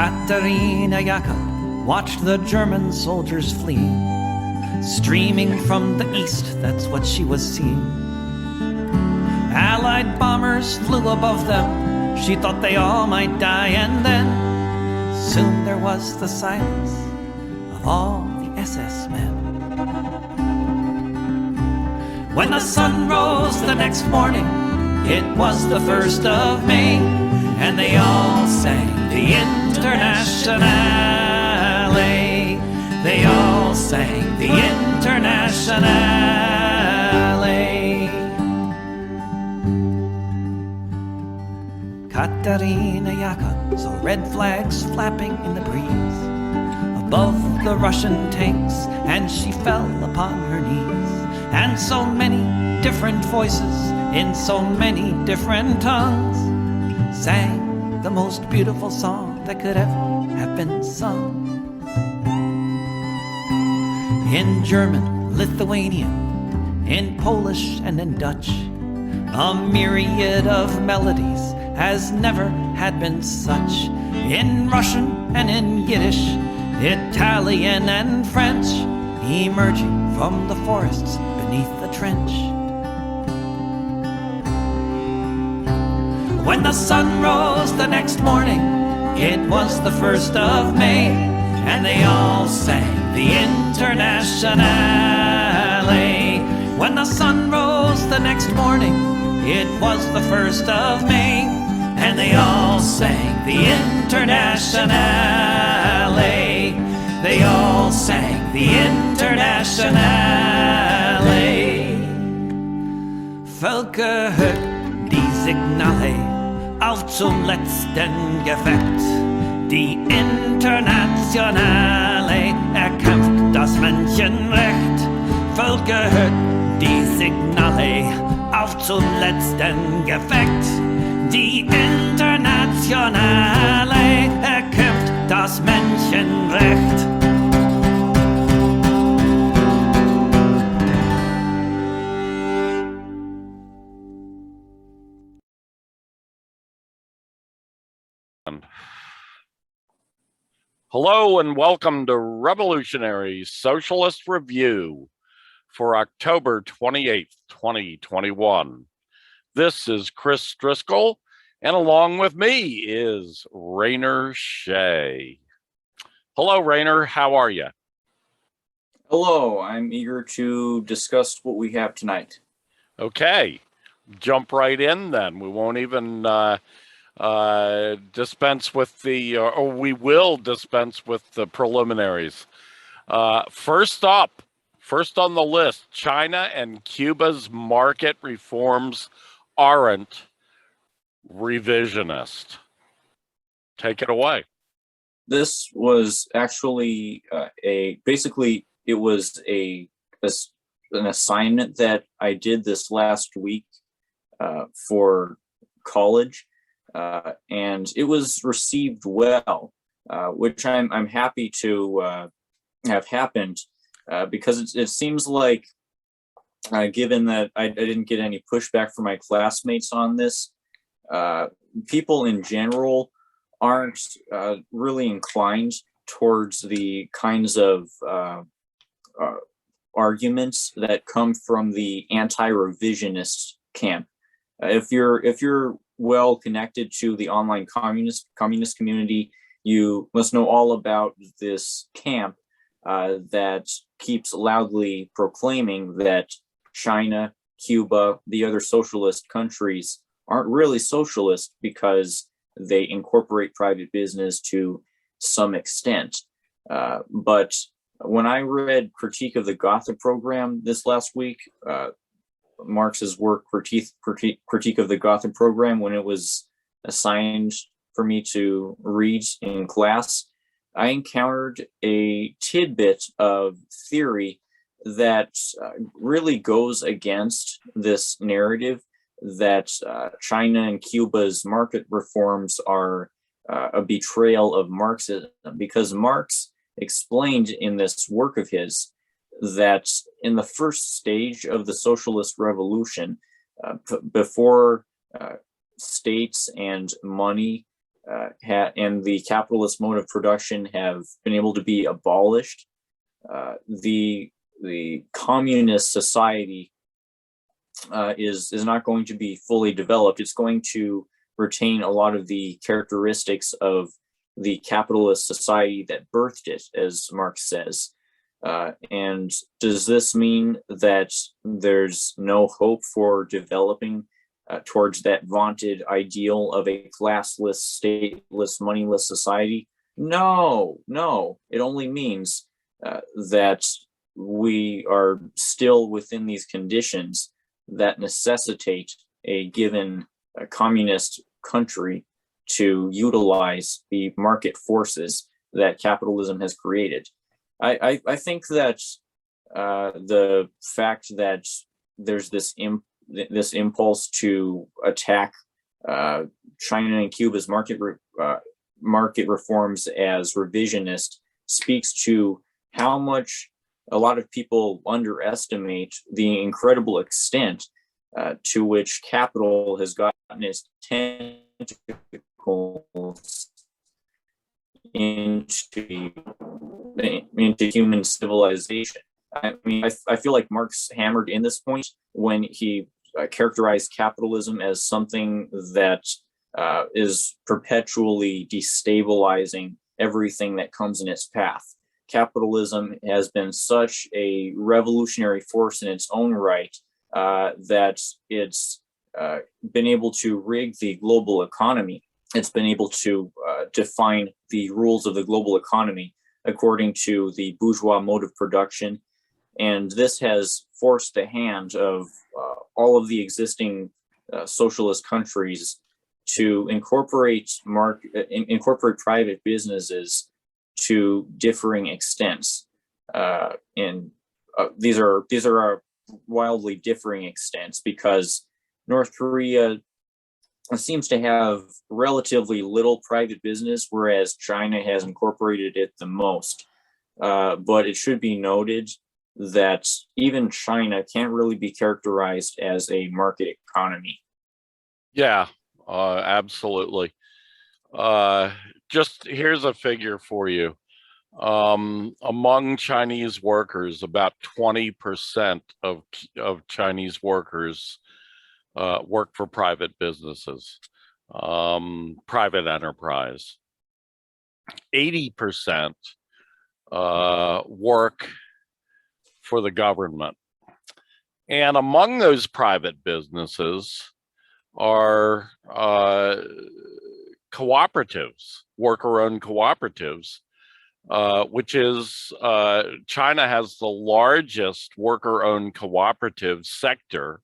Katerina Jakob watched the German soldiers flee. Streaming from the east, that's what she was seeing. Allied bombers flew above them. She thought they all might die, and then soon there was the silence of all the SS men. When the sun rose the next morning, it was the 1st of May, and they all sang the Internationale. They all sang the Internationale. Katerina Jakob saw red flags flapping in the breeze above the Russian tanks, and she fell upon her knees. And so many different voices in so many different tongues sang the most beautiful song that could ever have been sung. In German, Lithuanian, in Polish and in Dutch, a myriad of melodies has never had been such. In Russian and in Yiddish, Italian and French, emerging from the forests beneath the trench. When the sun rose the next morning, it was the 1st of May, and they all sang the Internationale. When the sun rose the next morning, it was the 1st of May, and they all sang the Internationale. They all sang the Internationale. Völker hört die Signale auf zum letzten Gefecht. Die Internationale erkämpft das Menschenrecht. Völker hört die Signale auf zum letzten Gefecht. Die Internationale erkämpft das Menschenrecht. Hello and welcome to Revolutionary Socialist Review for October 28th, 2021. This is Chris Driscoll, and along with me is Rainer Shea. Hello, Rainer. How are you? Hello. I'm eager to discuss what we have tonight. Okay. Jump right in then. We won't even dispense with the, or we will dispense with the preliminaries. First on the list, China and Cuba's market reforms aren't revisionist. Take it away. This was actually it was an assignment that I did this last week for college. And it was received well, which I'm happy to have happened, because it seems like, given that I didn't get any pushback from my classmates on this, people in general aren't really inclined towards the kinds of arguments that come from the anti-revisionist camp. If you're well connected to the online communist community, you must know all about this camp that keeps loudly proclaiming that China, Cuba, the other socialist countries aren't really socialist because they incorporate private business to some extent. But when I read Critique of the Gotha Program this last week, Marx's work, Critique of the Gotha Program, when it was assigned for me to read in class, I encountered a tidbit of theory that really goes against this narrative that China and Cuba's market reforms are a betrayal of Marxism, because Marx explained in this work of his that in the first stage of the socialist revolution, before states and money and the capitalist mode of production have been able to be abolished, the communist society is not going to be fully developed. It's going to retain a lot of the characteristics of the capitalist society that birthed it, as Marx says. And does this mean that there's no hope for developing towards that vaunted ideal of a classless, stateless, moneyless society? No, no. It only means that we are still within these conditions that necessitate a given communist country to utilize the market forces that capitalism has created. I think that the fact that there's this impulse to attack China and Cuba's market reforms as revisionist speaks to how much a lot of people underestimate the incredible extent to which capital has gotten its tentacles into human civilization. I mean, I feel like Marx hammered in this point when he characterized capitalism as something that is perpetually destabilizing everything that comes in its path. Capitalism has been such a revolutionary force in its own right that it's been able to rig the global economy. It's been able to define the rules of the global economy according to the bourgeois mode of production. And this has forced the hand of all of the existing socialist countries to incorporate private businesses to differing extents. These are wildly differing extents, because North Korea seems to have relatively little private business, whereas China has incorporated it the most. But it should be noted that even China can't really be characterized as a market economy. Yeah, absolutely. Just here's a figure for you. Among Chinese workers, about 20% of Chinese workers work for private businesses, private enterprise. 80% work for the government. And among those private businesses are cooperatives, worker-owned cooperatives, which is China has the largest worker-owned cooperative sector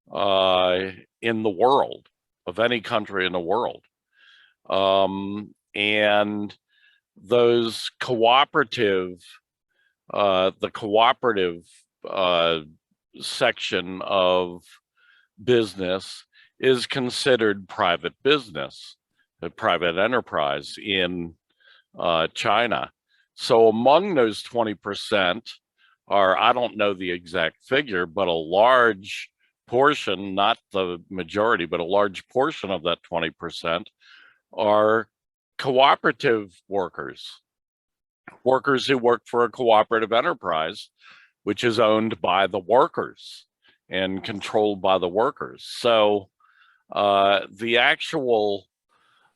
in the world, of any country in the world. And those cooperative, the cooperative section of business is considered private business, a private enterprise in China. So among those 20% are, I don't know the exact figure, but a large portion, not the majority, but a large portion of that 20% are cooperative workers, workers who work for a cooperative enterprise, which is owned by the workers and controlled by the workers. So the actual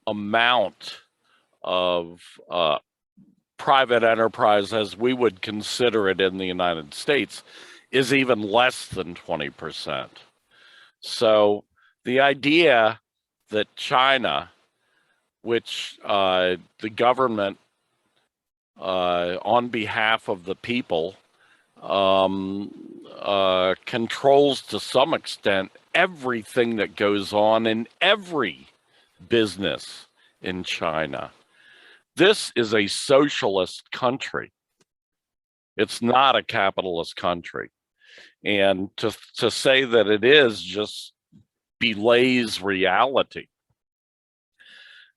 amount of private enterprise, as we would consider it in the United States, is even less than 20%. So the idea that China, which the government on behalf of the people controls to some extent everything that goes on in every business in China. This is a socialist country. It's not a capitalist country. And to say that it is just belays reality.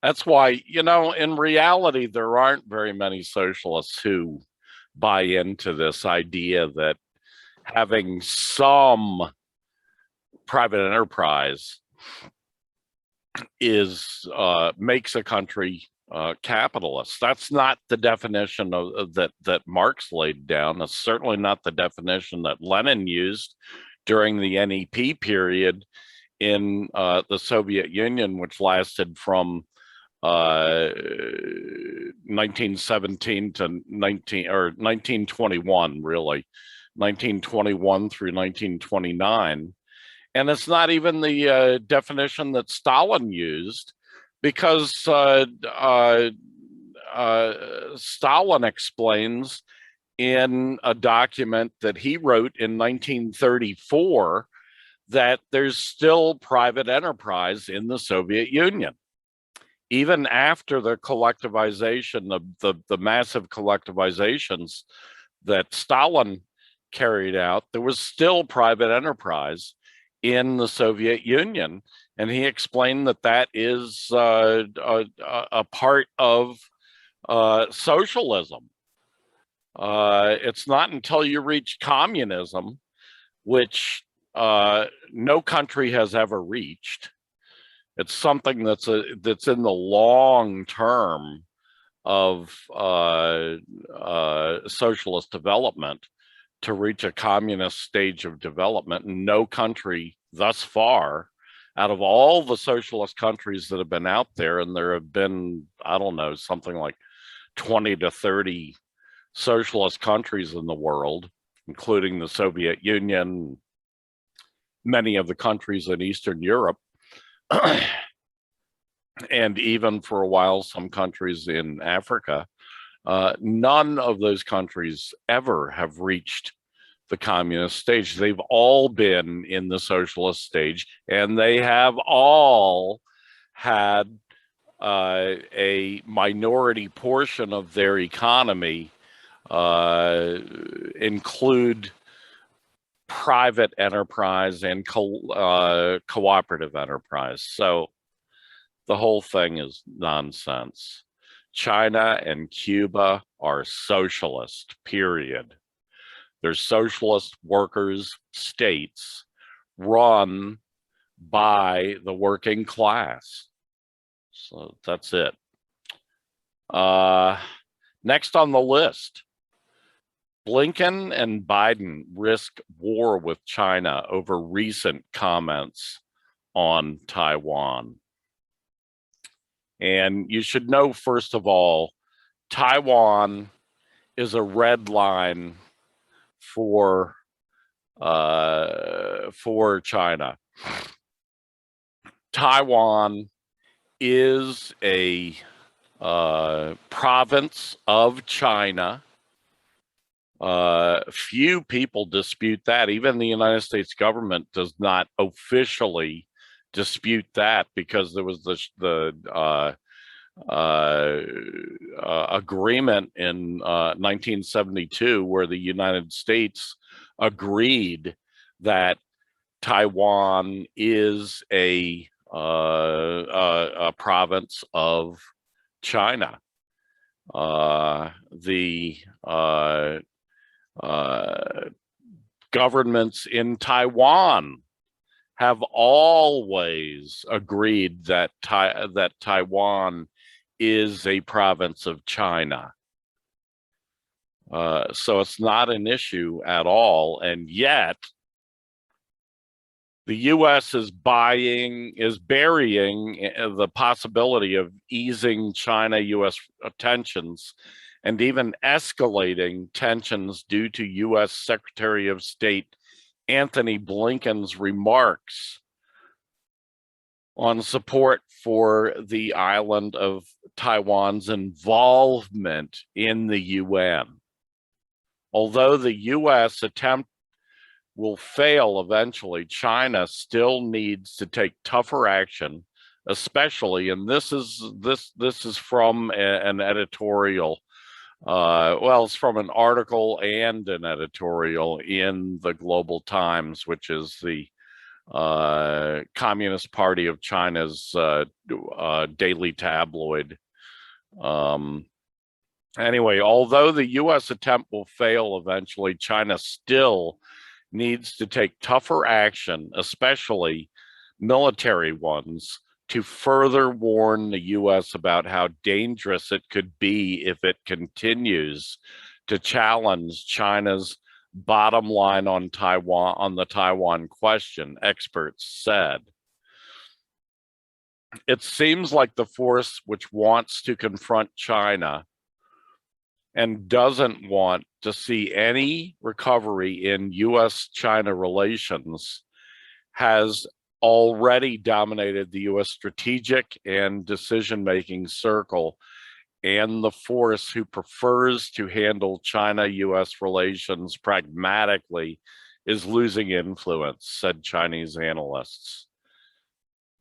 That's why, you know, in reality, there aren't very many socialists who buy into this idea that having some private enterprise makes a country capitalist. That's not the definition that Marx laid down. That's certainly not the definition that Lenin used during the NEP period in the Soviet Union, which lasted from 1917 to 1921, really, 1921 through 1929. And it's not even the definition that Stalin used, because Stalin explains in a document that he wrote in 1934 that there's still private enterprise in the Soviet Union. Even after the collectivization, the massive collectivizations that Stalin carried out, there was still private enterprise in the Soviet Union. And he explained that that is a part of socialism. It's not until you reach communism, which no country has ever reached. It's something that's in the long term of socialist development, to reach a communist stage of development. And no country thus far, out of all the socialist countries that have been out there, and there have been, I don't know, something like 20 to 30 socialist countries in the world, including the Soviet Union, many of the countries in Eastern Europe, and even for a while, some countries in Africa. None of those countries ever have reached the communist stage. They've all been in the socialist stage, and they have all had a minority portion of their economy include private enterprise and cooperative enterprise. So the whole thing is nonsense. China and Cuba are socialist, period. They're socialist workers' states run by the working class. So that's it. Next on the list, Blinken and Biden risk war with China over recent comments on Taiwan. And you should know, first of all, Taiwan is a red line for China. Taiwan is a province of China. Few people dispute that. Even the United States government does not officially dispute that, because there was the agreement in 1972 where the United States agreed that Taiwan is a province of China. The governments in Taiwan have always agreed that Taiwan is a province of China. So it's not an issue at all. And yet the US is burying the possibility of easing China-US tensions, and even escalating tensions due to US Secretary of State Anthony Blinken's remarks on support for the island of Taiwan's involvement in the UN. Although the US attempt will fail eventually, China still needs to take tougher action, especially, and this is from an editorial. Well, it's from an article and an editorial in the Global Times, which is the Communist Party of China's daily tabloid. Anyway, although the US attempt will fail eventually, China still needs to take tougher action, especially military ones, to further warn the US about how dangerous it could be if it continues to challenge China's bottom line on Taiwan, on the Taiwan question, experts said. It seems like the force which wants to confront China and doesn't want to see any recovery in US-China relations has already dominated the US strategic and decision-making circle, and the force who prefers to handle China-US relations pragmatically is losing influence, said Chinese analysts.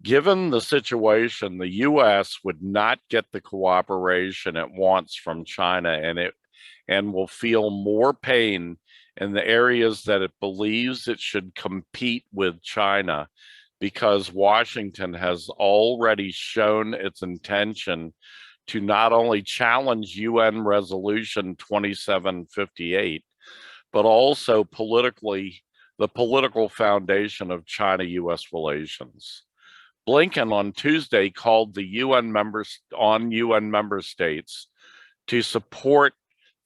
Given the situation, the US would not get the cooperation it wants from China, and will feel more pain in the areas that it believes it should compete with China, because Washington has already shown its intention to not only challenge UN Resolution 2758, but also the political foundation of China-US relations. Blinken on Tuesday called on UN member states to support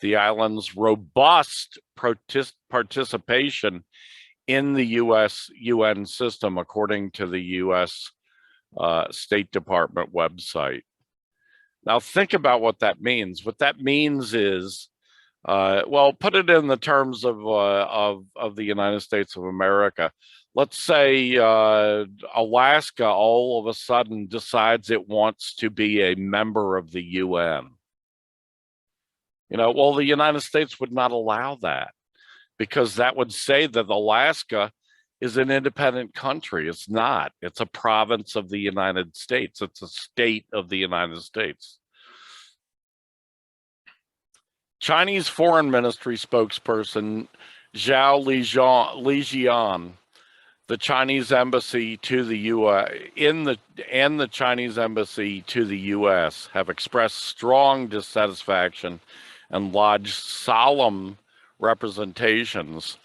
the island's robust participation in the US UN system, according to the US State Department website. Now think about what that means. What that means is, well, put it in the terms of the United States of America. Let's say Alaska all of a sudden decides it wants to be a member of the UN. Well, the United States would not allow that, because that would say that Alaska is an independent country. It's not. It's a province of the United States. It's a state of the United States. Chinese Foreign Ministry spokesperson Zhao Lijian, the Chinese embassy to the US and the Chinese embassy to the US have expressed strong dissatisfaction and lodged solemn representations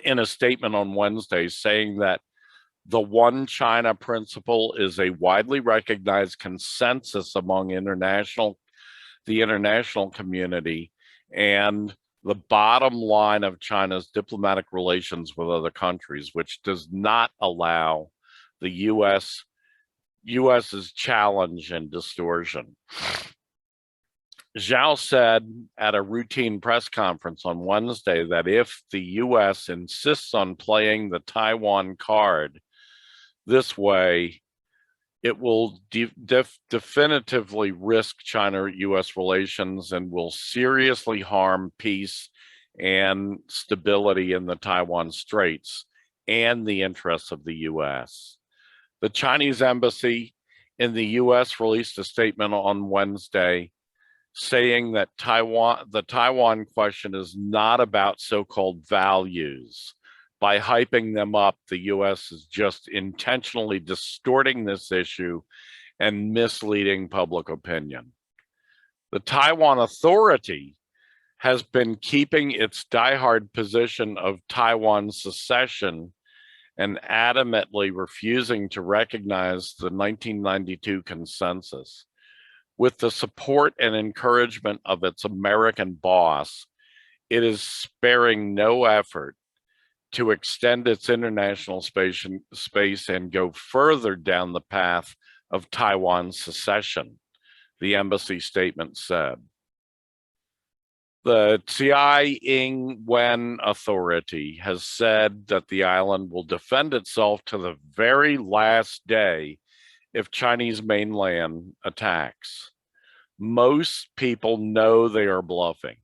in a statement on Wednesday, saying that the one China principle is a widely recognized consensus among the international community, and the bottom line of China's diplomatic relations with other countries, which does not allow the US's challenge and distortion. Zhao said at a routine press conference on Wednesday that if the US insists on playing the Taiwan card this way, it will definitively risk China-US relations and will seriously harm peace and stability in the Taiwan Straits and the interests of the US. The Chinese embassy in the US released a statement on Wednesday saying that the Taiwan question is not about so-called values. By hyping them up, the US is just intentionally distorting this issue and misleading public opinion. The Taiwan Authority has been keeping its diehard position of Taiwan secession and adamantly refusing to recognize the 1992 consensus. With the support and encouragement of its American boss, it is sparing no effort to extend its international space and go further down the path of Taiwan secession, the embassy statement said. The Tsai Ing-wen Authority has said that the island will defend itself to the very last day if Chinese mainland attacks. Most people know they are bluffing.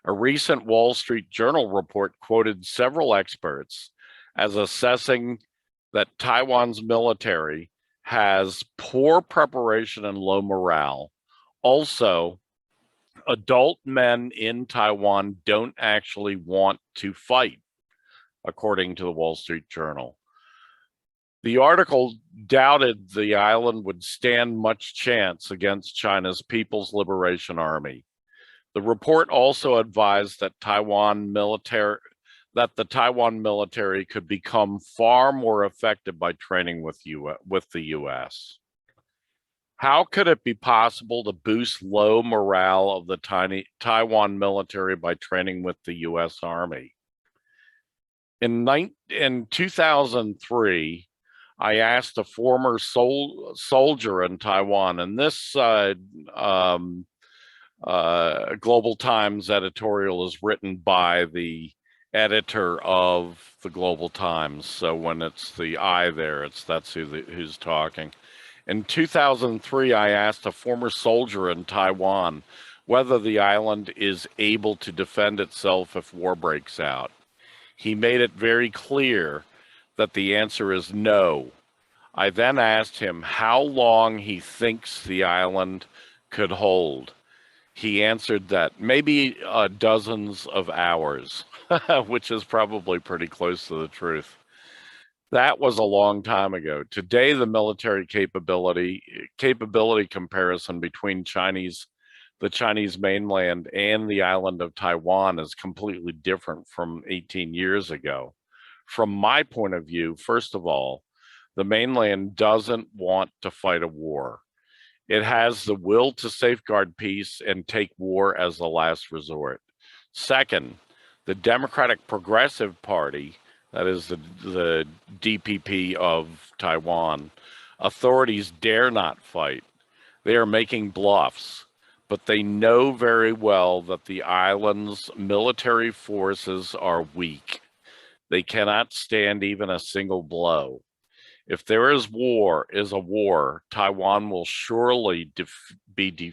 A recent Wall Street Journal report quoted several experts as assessing that Taiwan's military has poor preparation and low morale. Also, adult men in Taiwan don't actually want to fight, according to the Wall Street Journal. The article doubted the island would stand much chance against China's People's Liberation Army. The report also advised that that the Taiwan military could become far more effective by training with the US. How could it be possible to boost low morale of the Taiwan military by training with the US Army? In 2003, I asked a former soldier in Taiwan, and this Global Times editorial is written by the editor of the Global Times. So when it's the I there, that's who's talking. In 2003, I asked a former soldier in Taiwan whether the island is able to defend itself if war breaks out. He made it very clear that the answer is no. I then asked him how long he thinks the island could hold. He answered that maybe dozens of hours, which is probably pretty close to the truth. That was a long time ago. Today, the military capability comparison between the Chinese mainland and the island of Taiwan is completely different from 18 years ago. From my point of view, first of all, the mainland doesn't want to fight a war. It has the will to safeguard peace and take war as the last resort. Second, the Democratic Progressive Party, that is the DPP of Taiwan, authorities dare not fight. They are making bluffs, but they know very well that the island's military forces are weak. They cannot stand even a single blow. If there is a war, Taiwan will surely be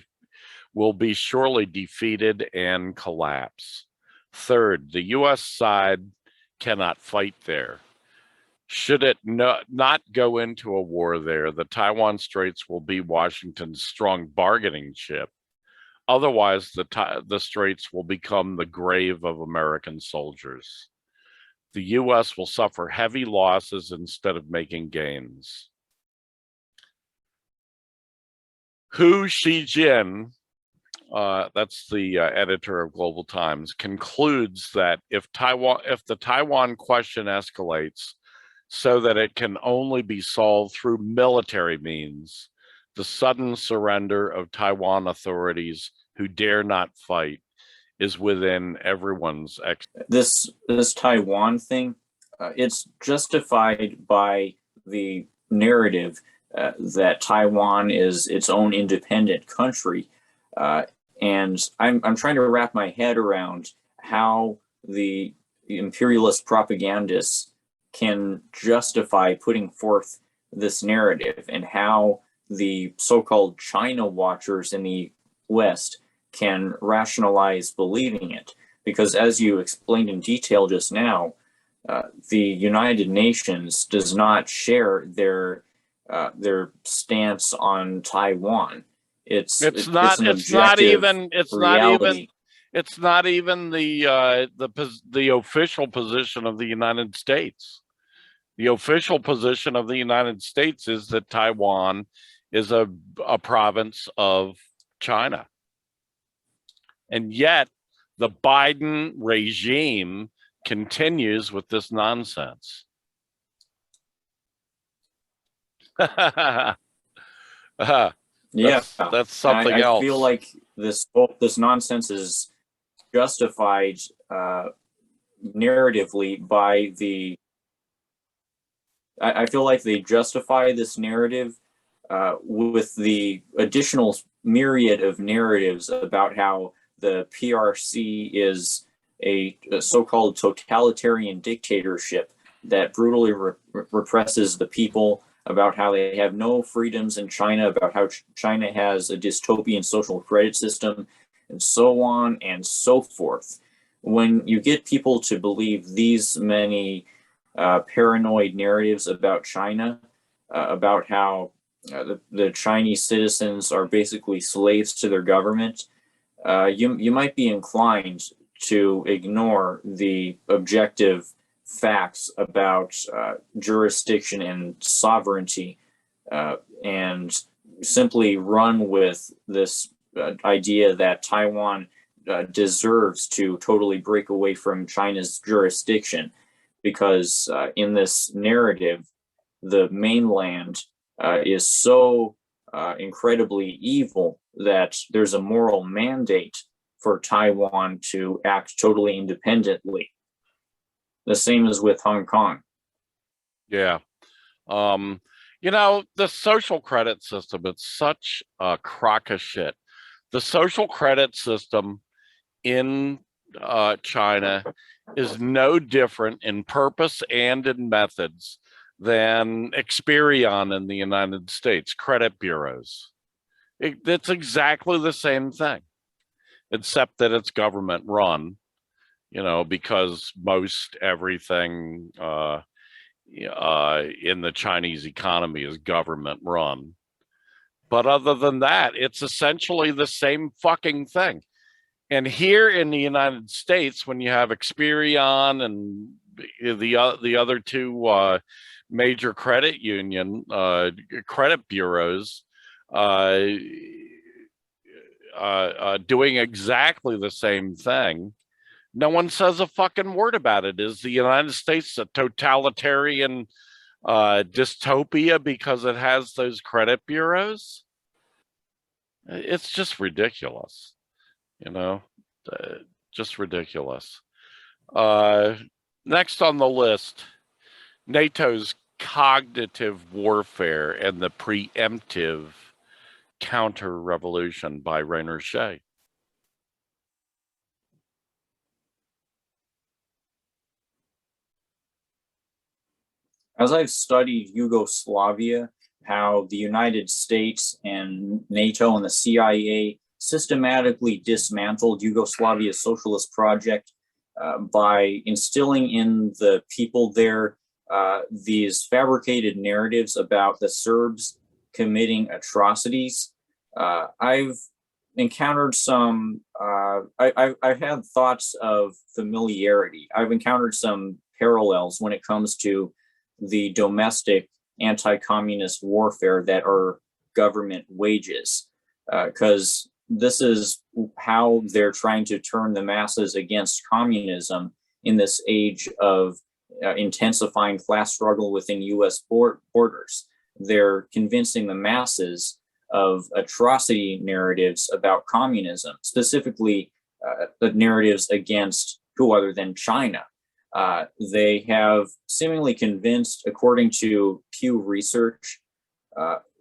surely defeated and collapse. Third, the U.S. side cannot fight there. Should it not go into a war there, the Taiwan Straits will be Washington's strong bargaining chip. Otherwise, the Straits will become the grave of American soldiers. The U.S. will suffer heavy losses instead of making gains. Hu Shijin, that's the editor of Global Times, concludes that if the Taiwan question escalates so that it can only be solved through military means, the sudden surrender of Taiwan authorities who dare not fight is within everyone's This Taiwan thing, it's justified by the narrative that Taiwan is its own independent country, and I'm trying to wrap my head around how the imperialist propagandists can justify putting forth this narrative, and how the so-called China watchers in the West can rationalize believing it. Because as you explained in detail just now, the United Nations does not share their stance on Taiwan. It's not even the official position of the United States. The official position of the United States is that Taiwan is a province of China. And yet the Biden regime continues with this nonsense. Yeah, that's something else. I feel like this nonsense is justified narratively by the. I feel like they justify this narrative with the additional myriad of narratives about how the PRC is a so-called totalitarian dictatorship that brutally represses the people, about how they have no freedoms in China, about how China has a dystopian social credit system, and so on and so forth. When you get people to believe these many paranoid narratives about China, about how the Chinese citizens are basically slaves to their government, you might be inclined to ignore the objective facts about jurisdiction and sovereignty, and simply run with this idea that Taiwan deserves to totally break away from China's jurisdiction, because in this narrative, the mainland is so incredibly evil that there's a moral mandate for Taiwan to act totally independently. The same as with Hong Kong. Yeah. You know, the social credit system, it's such a crock of shit. The social credit system in China is no different in purpose and in methods than Experian in the United States, credit bureaus. It's exactly the same thing, except that it's government run, you know, because most everything in the Chinese economy is government run. But other than that, it's essentially the same fucking thing. And here in the United States, when you have Experian and the other two major credit union credit bureaus doing exactly the same thing, no one says a fucking word about it. Is the United States a totalitarian dystopia because it has those credit bureaus? It's just ridiculous, you know, just ridiculous. Next on the list, NATO's cognitive warfare and the preemptive counter-revolution by Rainer Shea. As I've studied Yugoslavia, how the United States and NATO and the CIA systematically dismantled Yugoslavia's socialist project by instilling in the people there these fabricated narratives about the Serbs committing atrocities. I've encountered some, I've had thoughts of familiarity. I've encountered some parallels when it comes to the domestic anti-communist warfare that our government wages, because this is how they're trying to turn the masses against communism in this age of intensifying class struggle within US borders. They're convincing the masses of atrocity narratives about communism, specifically the narratives against who other than China. They have seemingly convinced, according to Pew Research,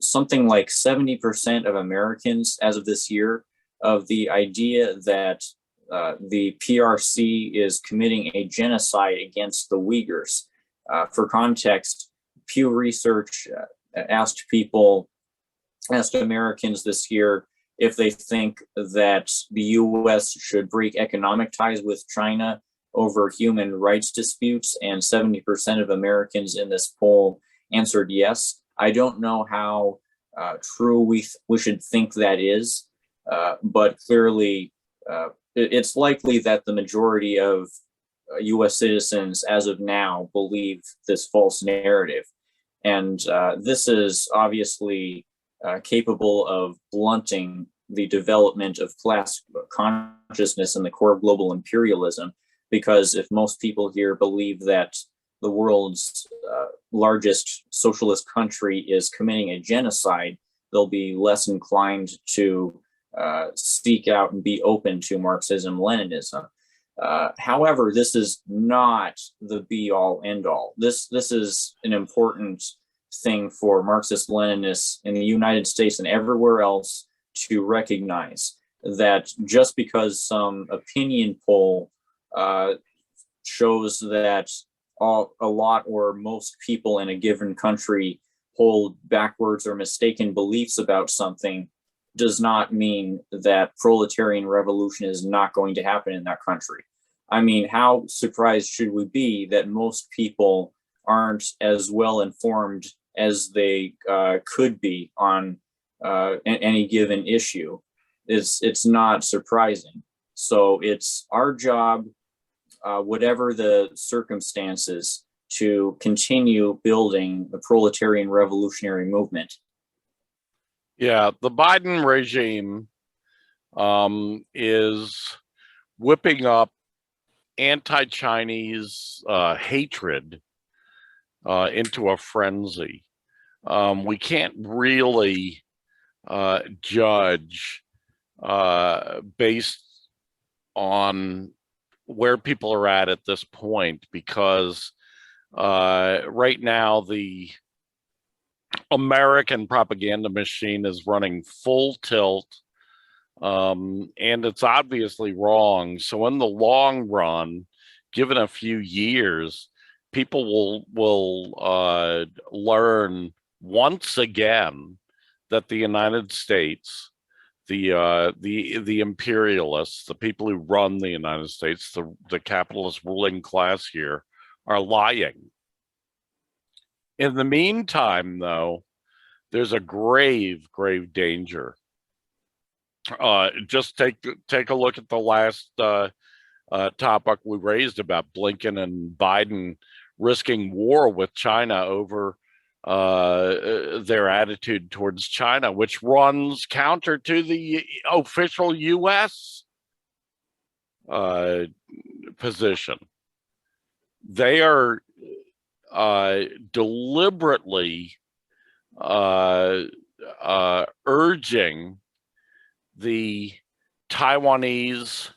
something like 70% of Americans as of this year, of the idea that the PRC is committing a genocide against the Uyghurs. For context, Pew Research asked Americans this year if they think that the US should break economic ties with China over human rights disputes, and 70% of Americans in this poll answered yes. I don't know how true we should think that is, but clearly it's likely that the majority of US citizens as of now believe this false narrative. And this is obviously capable of blunting the development of class consciousness in the core of global imperialism, because if most people here believe that the world's largest socialist country is committing a genocide, they'll be less inclined to seek out and be open to Marxism-Leninism. However, this is not the be-all, end-all. This is an important thing for Marxist-Leninists in the United States and everywhere else to recognize, that just because some opinion poll shows that a lot or most people in a given country hold backwards or mistaken beliefs about something, does not mean that proletarian revolution is not going to happen in that country. I mean, how surprised should we be that most people aren't as well informed as they could be on any given issue? It's not surprising. So it's our job, whatever the circumstances, to continue building the proletarian revolutionary movement. Yeah, the Biden regime is whipping up anti-Chinese hatred into a frenzy. We can't really judge based on where people are at this point, because right now the American propaganda machine is running full tilt, and it's obviously wrong. So in the long run, given a few years, people will learn once again that the United States, the imperialists, the people who run the United States, the capitalist ruling class here, are lying. In the meantime, though, there's a grave danger. Just take a look at the last topic we raised about Blinken and Biden risking war with China over their attitude towards China, which runs counter to the official US position. They are deliberately urging the Taiwanese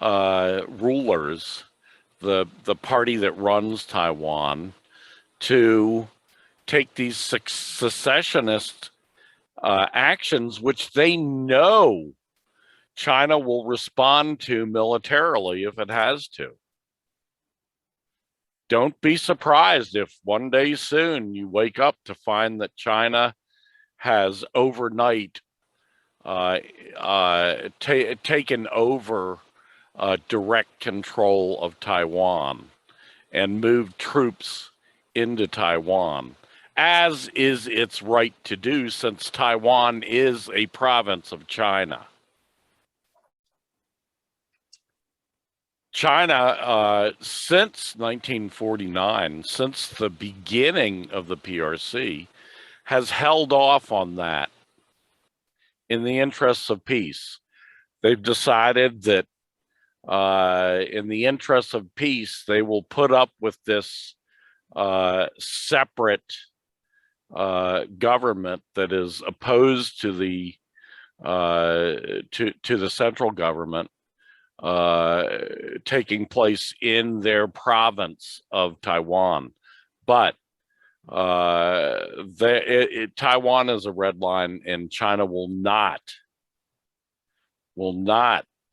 rulers, the party that runs Taiwan, to take these secessionist actions, which they know China will respond to militarily if it has to. Don't be surprised if one day soon you wake up to find that China has overnight taken over direct control of Taiwan and moved troops into Taiwan, as is its right to do, since Taiwan is a province of China. China, since 1949, since the beginning of the PRC, has held off on that in the interests of peace. They've decided that in the interests of peace, they will put up with this separate government that is opposed to the central government taking place in their province of Taiwan. But Taiwan is a red line, and China will not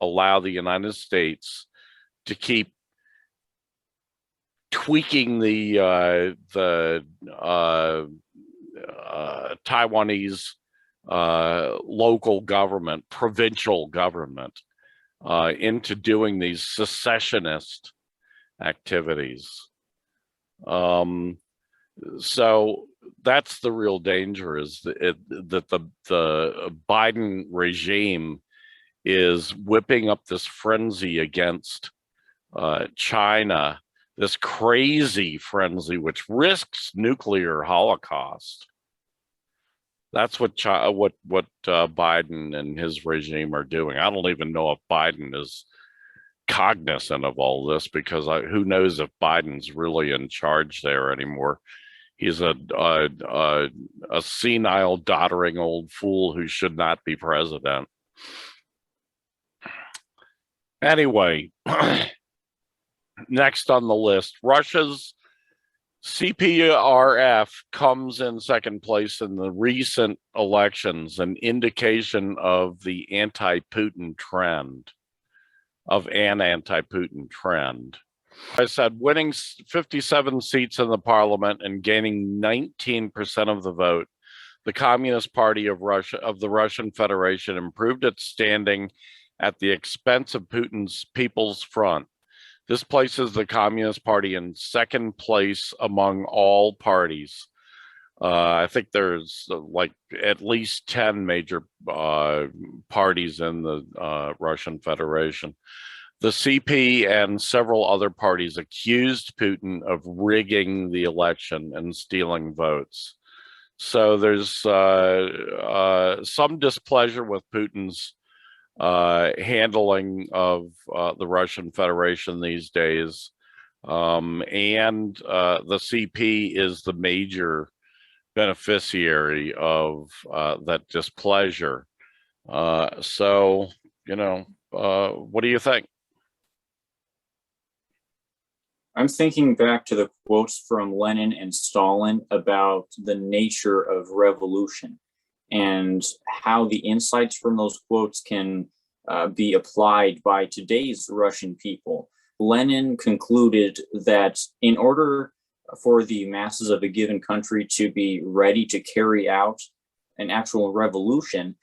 allow the United States to keep tweaking the Taiwanese local government, provincial government, into doing these secessionist activities. So that's the real danger, is that the Biden regime is whipping up this frenzy against China, this crazy frenzy which risks nuclear holocaust. That's what Biden and his regime are doing. I don't even know if Biden is cognizant of all this, because who knows if Biden's really in charge there anymore. He's a senile, doddering old fool who should not be president. Anyway, next on the list, Russia's CPRF comes in second place in the recent elections, an indication of the anti-Putin trend, of an anti-Putin trend. I said, winning 57 seats in the parliament and gaining 19% of the vote, the Communist Party of Russia, of the Russian Federation, improved its standing at the expense of Putin's People's Front. This places the Communist Party in second place among all parties. I think there's like at least 10 major parties in the Russian Federation. The CP and several other parties accused Putin of rigging the election and stealing votes. So there's some displeasure with Putin's handling of the Russian Federation these days. And the CP is the major beneficiary of that displeasure. So, what do you think? I'm thinking back to the quotes from Lenin and Stalin about the nature of revolution and how the insights from those quotes can be applied by today's Russian people. Lenin concluded that in order for the masses of a given country to be ready to carry out an actual revolution,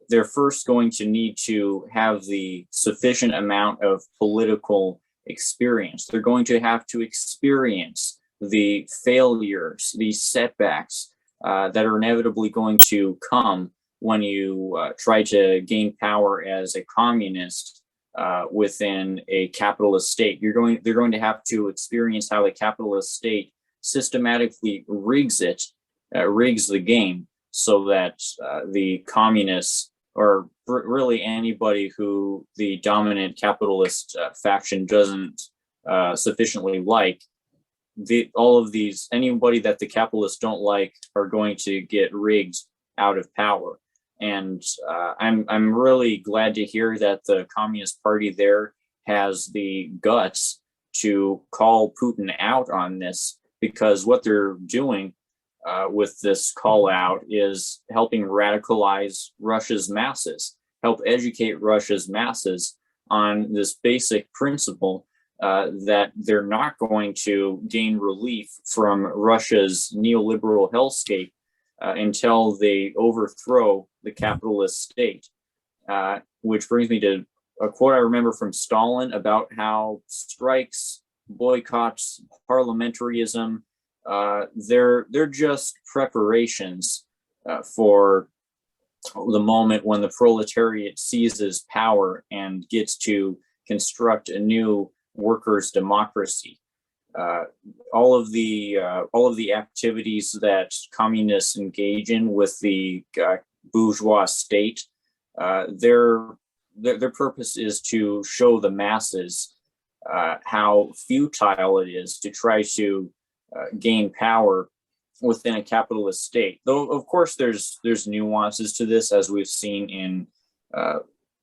they're first going to need to have the sufficient amount of political experience. They're going to have to experience the failures, the setbacks that are inevitably going to come when you try to gain power as a communist within a capitalist state. They're going to have to experience how a capitalist state systematically rigs the game so that the communists, or really anybody who the dominant capitalist faction doesn't sufficiently like, anybody that the capitalists don't like are going to get rigged out of power. And I'm really glad to hear that the Communist Party there has the guts to call Putin out on this, because what they're doing with this call out is helping radicalize Russia's masses, help educate Russia's masses on this basic principle that they're not going to gain relief from Russia's neoliberal hellscape until they overthrow the capitalist state. Which brings me to a quote I remember from Stalin about how strikes, boycotts, parliamentarism, they're just preparations for the moment when the proletariat seizes power and gets to construct a new workers' democracy. All of the activities that communists engage in with the bourgeois state, their purpose is to show the masses how futile it is to try to gain power within a capitalist state. Though, of course, there's nuances to this, as we've seen in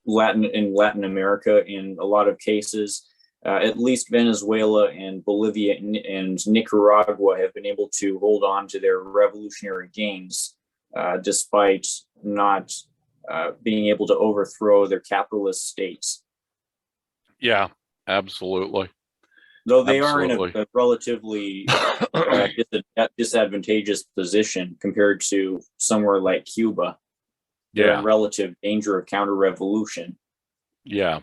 Latin America in a lot of cases. At least Venezuela and Bolivia and Nicaragua have been able to hold on to their revolutionary gains despite not being able to overthrow their capitalist states. Yeah, absolutely. Though they are in a relatively disadvantageous position compared to somewhere like Cuba. They're in relative danger of counter-revolution. Yeah.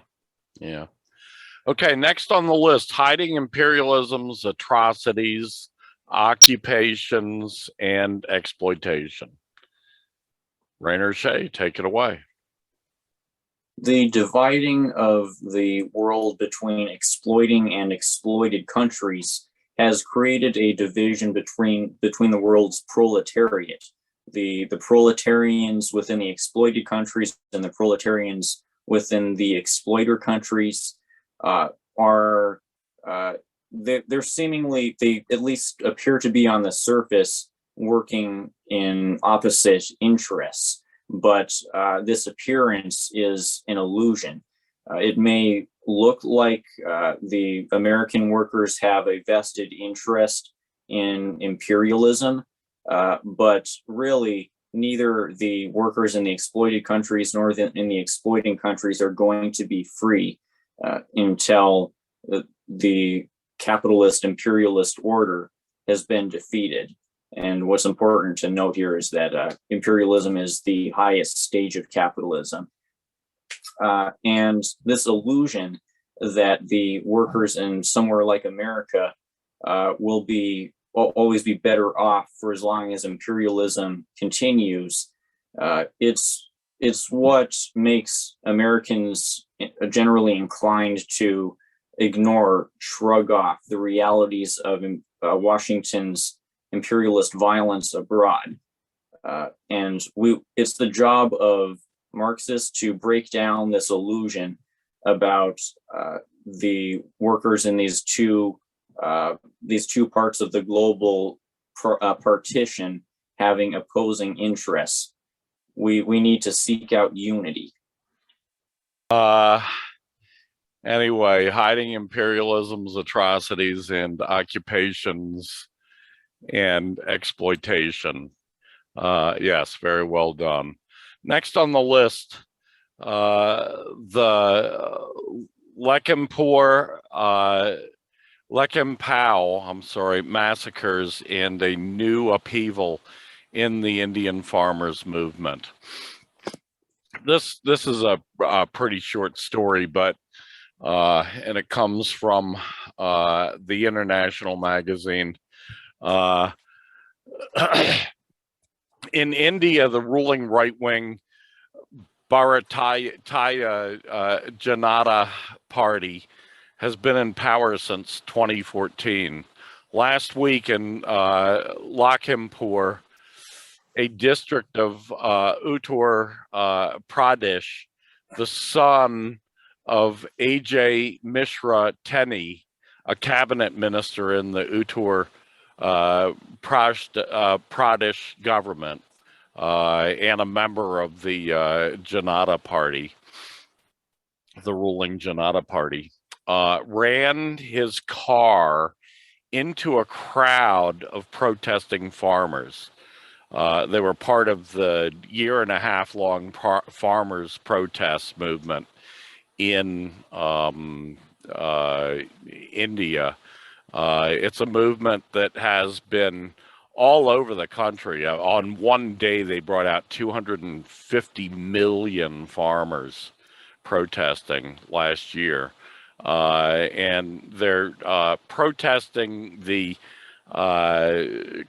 Okay, next on the list, hiding imperialisms, atrocities, occupations, and exploitation. Rainer Shea, take it away. The dividing of the world between exploiting and exploited countries has created a division between the world's proletariat. The proletarians within the exploited countries and the proletarians within the exploiter countries they're seemingly, they at least appear to be on the surface working in opposite interests. But this appearance is an illusion. It may look like the American workers have a vested interest in imperialism, but really neither the workers in the exploited countries nor in the exploiting countries are going to be free until the capitalist imperialist order has been defeated. And what's important to note here is that imperialism is the highest stage of capitalism. And this illusion that the workers in somewhere like America will always be better off for as long as imperialism continues, it's what makes Americans generally inclined to shrug off the realities of Washington's imperialist violence abroad. And it's the job of Marxists to break down this illusion about the workers in these two parts of the global partition having opposing interests. We need to seek out unity. Anyway, hiding imperialisms, atrocities, and occupations and exploitation. Yes, very well done. Next on the list, the Lakhimpou massacres and a new upheaval in the Indian farmers movement. This is a pretty short story, but and it comes from the Internationale magazine. In India, the ruling right-wing Bharatiya Janata Party has been in power since 2014. Last week in Lakhimpur, a district of Uttar Pradesh, the son of A.J. Mishra Teni, a cabinet minister in the Uttar Pradesh government and a member of the Janata Party, the ruling Janata Party, ran his car into a crowd of protesting farmers. They were part of the year-and-a-half-long farmers' protest movement in India. It's a movement that has been all over the country. On one day, they brought out 250 million farmers protesting last year. And they're protesting the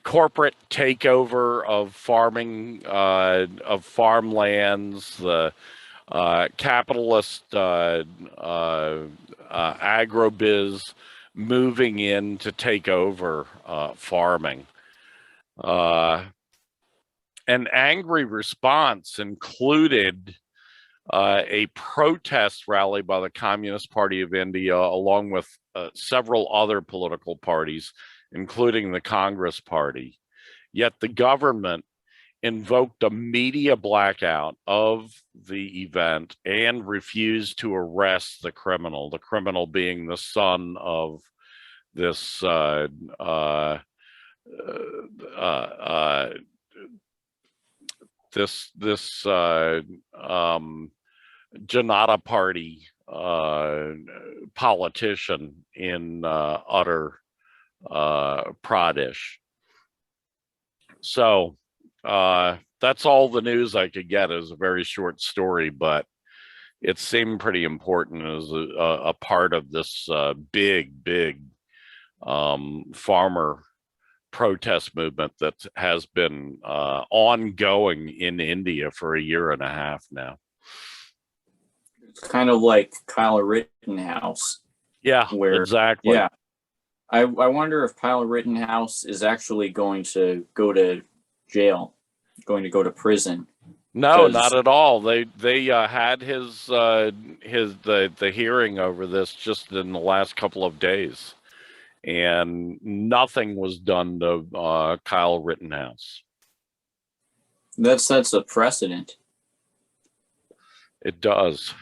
corporate takeover of farming, of farmlands, the capitalist agrobiz moving in to take over farming. An angry response included a protest rally by the Communist Party of India, along with several other political parties, including the Congress Party. Yet the government invoked a media blackout of the event and refused to arrest the criminal being the son of this Janata Party politician in Uttar Pradesh. So that's all the news I could get. It was a very short story, but it seemed pretty important as a part of this big farmer protest movement that has been ongoing in India for a year and a half now. It's kind of like Kyle Rittenhouse. Yeah, exactly. Yeah. I wonder if Kyle Rittenhouse is actually going to go to jail, going to go to prison. No, not at all. They had the hearing over this just in the last couple of days, and nothing was done to Kyle Rittenhouse. That sets a precedent. It does.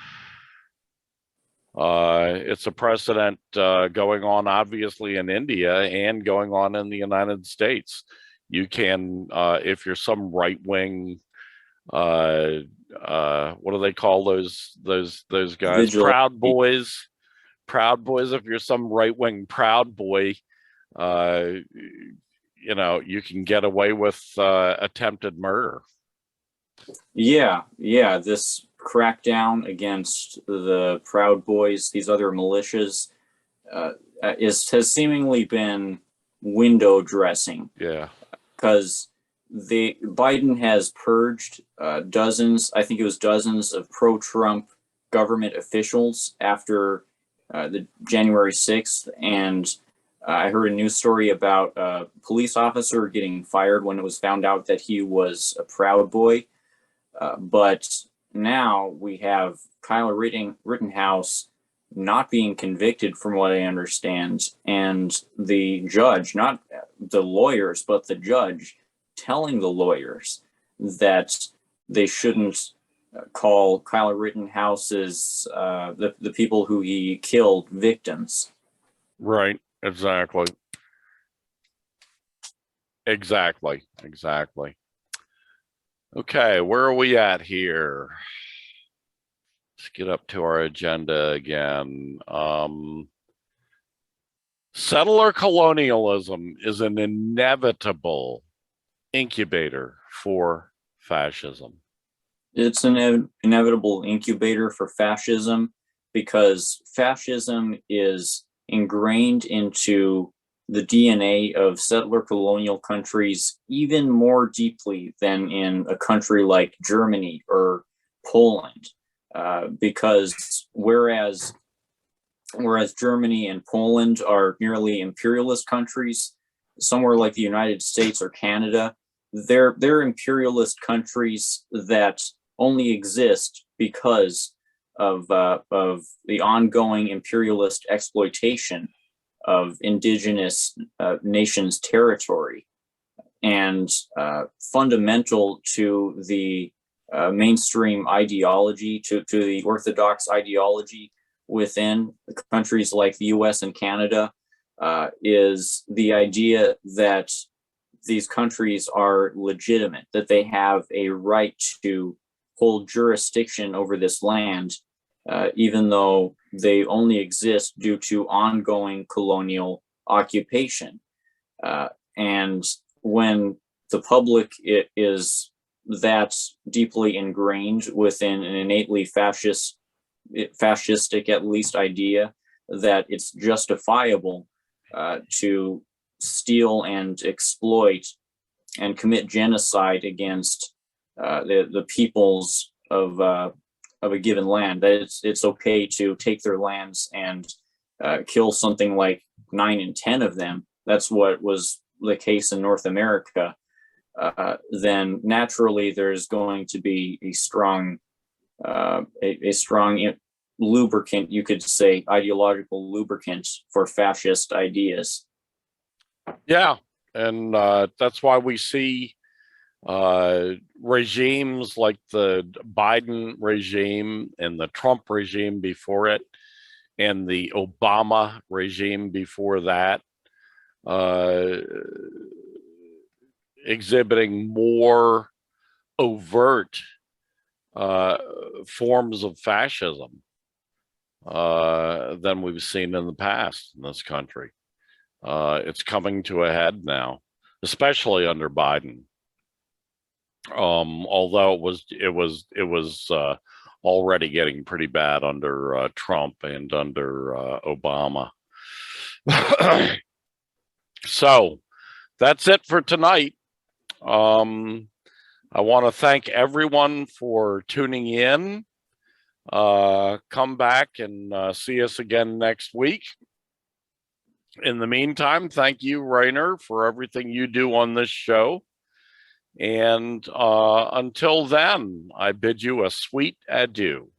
It's a precedent going on, obviously, in India and going on in the United States. You can, if you're some right-wing, what do they call those guys? Vigilante. Proud Boys. If you're some right-wing Proud Boy, you know, you can get away with attempted murder. Yeah. This crackdown against the Proud Boys, these other militias, has seemingly been window dressing. Yeah, because Biden has purged dozens of pro-Trump government officials after the January 6th, and I heard a news story about a police officer getting fired when it was found out that he was a Proud Boy. But now we have Kyle Rittenhouse not being convicted, from what I understand, and the judge, not the lawyers, but the judge, telling the lawyers that they shouldn't call Kyle Rittenhouse's the people who he killed victims. Right. Exactly. Okay, where are we at here? Let's get up to our agenda again. Settler colonialism is an inevitable incubator for fascism. It's an inevitable incubator for fascism, because fascism is ingrained into the DNA of settler colonial countries even more deeply than in a country like Germany or Poland. Because whereas Germany and Poland are merely imperialist countries, somewhere like the United States or Canada, they're imperialist countries that only exist because of the ongoing imperialist exploitation of indigenous nations' territory. And fundamental to the mainstream ideology, to the orthodox ideology within countries like the US and Canada, is the idea that these countries are legitimate, that they have a right to hold jurisdiction over this land, even though they only exist due to ongoing colonial occupation. And when the public is that deeply ingrained within an innately fascistic, at least, idea that it's justifiable to steal and exploit and commit genocide against the peoples of a given land, that it's okay to take their lands and kill something like 9 in 10 of them. That's what was the case in North America. Then naturally there's going to be a strong lubricant, you could say, ideological lubricant for fascist ideas. Yeah, and that's why we see regimes like the Biden regime and the Trump regime before it, and the Obama regime before that, exhibiting more overt forms of fascism than we've seen in the past in this country. It's coming to a head now, especially under Biden. Although it was already getting pretty bad under Trump and under Obama. So that's it for tonight. I want to thank everyone for tuning in. Come back and see us again next week. In the meantime, thank you, Rainer, for everything you do on this show. And until then, I bid you a sweet adieu.